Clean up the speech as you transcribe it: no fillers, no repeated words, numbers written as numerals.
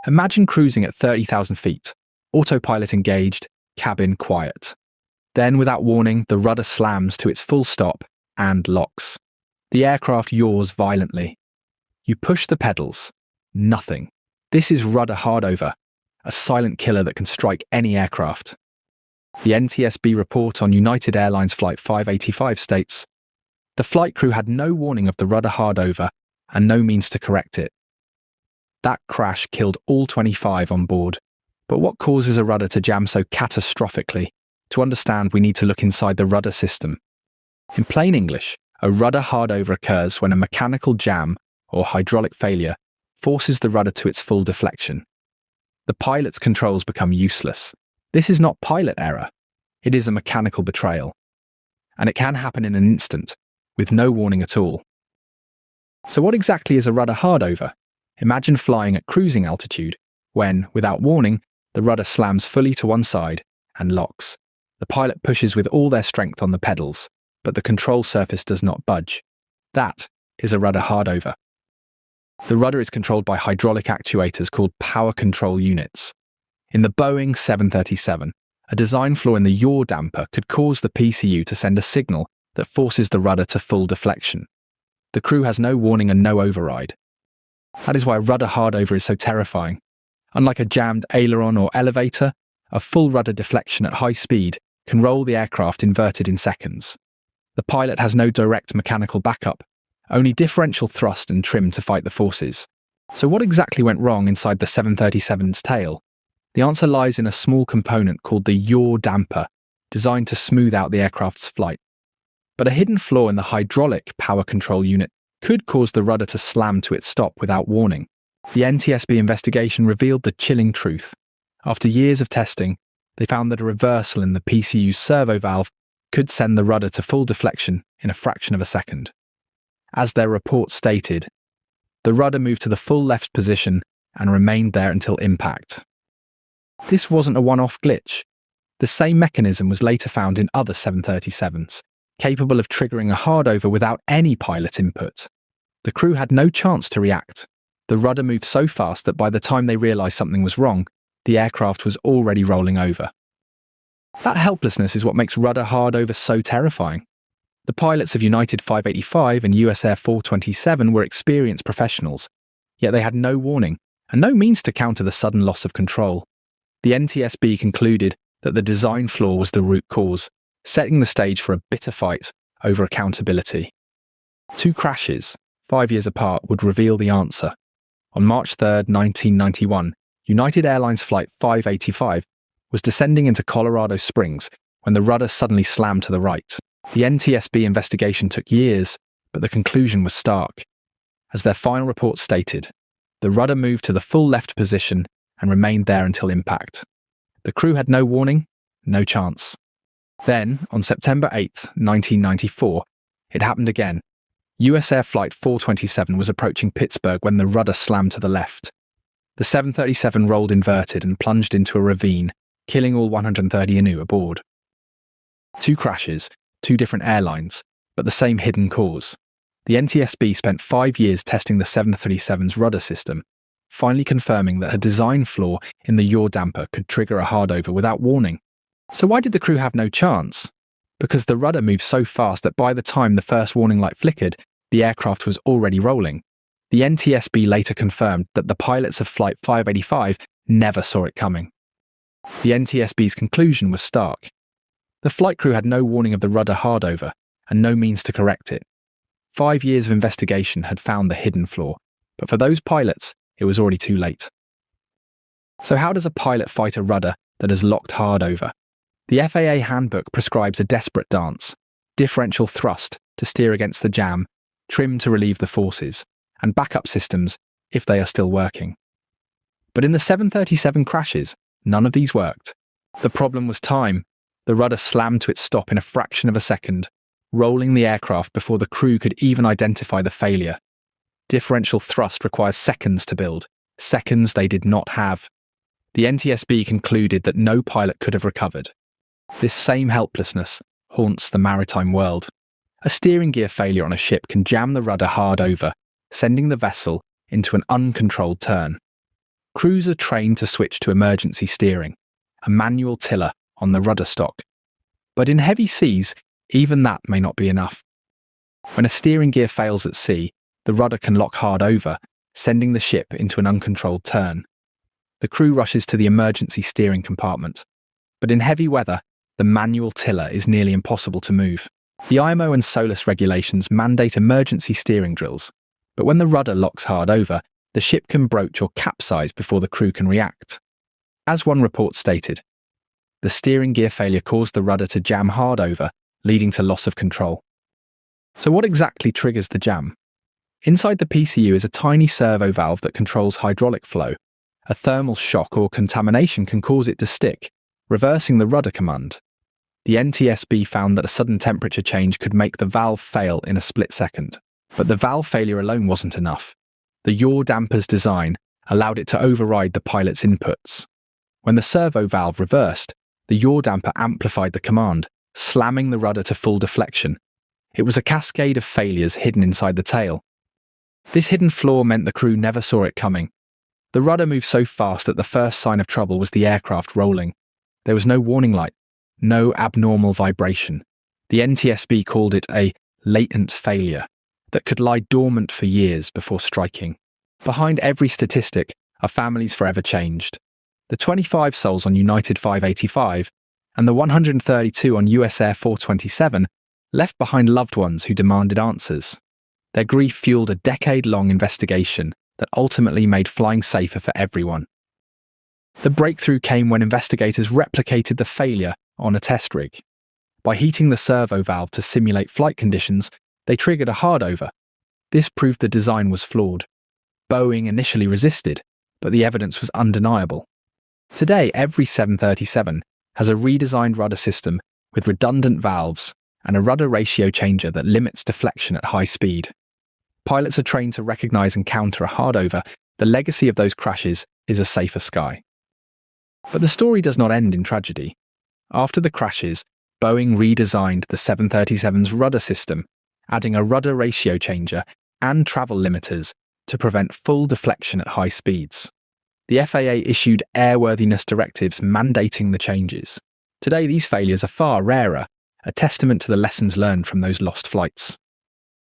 Imagine cruising at 30,000 feet, autopilot engaged, cabin quiet. Then, without warning, the rudder slams to its full stop and locks. The aircraft yaws violently. You push the pedals. Nothing. This is Rudder Hardover, a silent killer that can strike any aircraft. The NTSB report on United Airlines Flight 585 states, "The flight crew had no warning of the rudder hardover and no means to correct it. That crash killed all 25 on board. But what causes a rudder to jam so catastrophically? To understand, we need to look inside the rudder system. In plain English, a rudder hardover occurs when a mechanical jam or hydraulic failure forces the rudder to its full deflection. The pilot's controls become useless. This is not pilot error. It is a mechanical betrayal. And it can happen in an instant, with no warning at all. So what exactly is a rudder hardover? Imagine flying at cruising altitude when, without warning, the rudder slams fully to one side and locks. The pilot pushes with all their strength on the pedals, but the control surface does not budge. That is a rudder hardover. The rudder is controlled by hydraulic actuators called power control units. In the Boeing 737, a design flaw in the yaw damper could cause the PCU to send a signal that forces the rudder to full deflection. The crew has no warning and no override. That is why rudder hardover is so terrifying. Unlike a jammed aileron or elevator, a full rudder deflection at high speed can roll the aircraft inverted in seconds. The pilot has no direct mechanical backup, only differential thrust and trim to fight the forces. So what exactly went wrong inside the 737's tail? The answer lies in a small component called the yaw damper, designed to smooth out the aircraft's flight. But a hidden flaw in the hydraulic power control unit could cause the rudder to slam to its stop without warning. The NTSB investigation revealed the chilling truth. After years of testing, they found that a reversal in the PCU's servo valve could send the rudder to full deflection in a fraction of a second. As their report stated, the rudder moved to the full left position and remained there until impact. This wasn't a one-off glitch. The same mechanism was later found in other 737s, capable of triggering a hardover without any pilot input. The crew had no chance to react. The rudder moved so fast that by the time they realised something was wrong, the aircraft was already rolling over. That helplessness is what makes rudder hardover so terrifying. The pilots of United 585 and US Air 427 were experienced professionals, yet they had no warning and no means to counter the sudden loss of control. The NTSB concluded that the design flaw was the root cause, setting the stage for a bitter fight over accountability. 2 crashes, 5 years apart, would reveal the answer. On March 3, 1991, United Airlines Flight 585 was descending into Colorado Springs when the rudder suddenly slammed to the right. The NTSB investigation took years, but the conclusion was stark. As their final report stated, the rudder moved to the full left position and remained there until impact. The crew had no warning, no chance. Then, on September 8, 1994, it happened again. US Air Flight 427 was approaching Pittsburgh when the rudder slammed to the left. The 737 rolled inverted and plunged into a ravine, killing all 130 anew aboard. 2 crashes, 2 different airlines, but the same hidden cause. The NTSB spent 5 years testing the 737's rudder system, finally confirming that a design flaw in the yaw damper could trigger a hardover without warning. So why did the crew have no chance? Because the rudder moved so fast that by the time the first warning light flickered, the aircraft was already rolling. The NTSB later confirmed that the pilots of Flight 585 never saw it coming. The NTSB's conclusion was stark. The flight crew had no warning of the rudder hardover and no means to correct it. 5 years of investigation had found the hidden flaw, but for those pilots, it was already too late. So how does a pilot fight a rudder that has locked hardover? The FAA handbook prescribes a desperate dance: differential thrust to steer against the jam, trim to relieve the forces, and backup systems if they are still working. But in the 737 crashes, none of these worked. The problem was time. The rudder slammed to its stop in a fraction of a second, rolling the aircraft before the crew could even identify the failure. Differential thrust requires seconds to build, seconds they did not have. The NTSB concluded that no pilot could have recovered. This same helplessness haunts the maritime world. A steering gear failure on a ship can jam the rudder hard over, sending the vessel into an uncontrolled turn. crews are trained to switch to emergency steering, a manual tiller on the rudder stock. But in heavy seas, even that may not be enough. When a steering gear fails at sea, the rudder can lock hard over, sending the ship into an uncontrolled turn. The crew rushes to the emergency steering compartment. But in heavy weather, the manual tiller is nearly impossible to move. The IMO and SOLAS regulations mandate emergency steering drills, but when the rudder locks hard over, the ship can broach or capsize before the crew can react. As one report stated, the steering gear failure caused the rudder to jam hard over, leading to loss of control. So what exactly triggers the jam? Inside the PCU is a tiny servo valve that controls hydraulic flow. A thermal shock or contamination can cause it to stick, reversing the rudder command. The NTSB found that a sudden temperature change could make the valve fail in a split second. But the valve failure alone wasn't enough. The yaw damper's design allowed it to override the pilot's inputs. When the servo valve reversed, the yaw damper amplified the command, slamming the rudder to full deflection. It was a cascade of failures hidden inside the tail. This hidden flaw meant the crew never saw it coming. The rudder moved so fast that the first sign of trouble was the aircraft rolling. There was no warning light, no abnormal vibration. The NTSB called it a latent failure that could lie dormant for years before striking. Behind every statistic are families forever changed. The 25 souls on United 585 and the 132 on US Air 427 left behind loved ones who demanded answers. Their grief fueled a decade-long investigation that ultimately made flying safer for everyone. The breakthrough came when investigators replicated the failure on a test rig. By heating the servo valve to simulate flight conditions, they triggered a hardover. This proved the design was flawed. Boeing initially resisted, but the evidence was undeniable. Today, every 737 has a redesigned rudder system with redundant valves and a rudder ratio changer that limits deflection at high speed. Pilots are trained to recognize and counter a hardover. The legacy of those crashes is a safer sky. But the story does not end in tragedy. After the crashes, Boeing redesigned the 737's rudder system, adding a rudder ratio changer and travel limiters to prevent full deflection at high speeds. The FAA issued airworthiness directives mandating the changes. Today, these failures are far rarer, a testament to the lessons learned from those lost flights.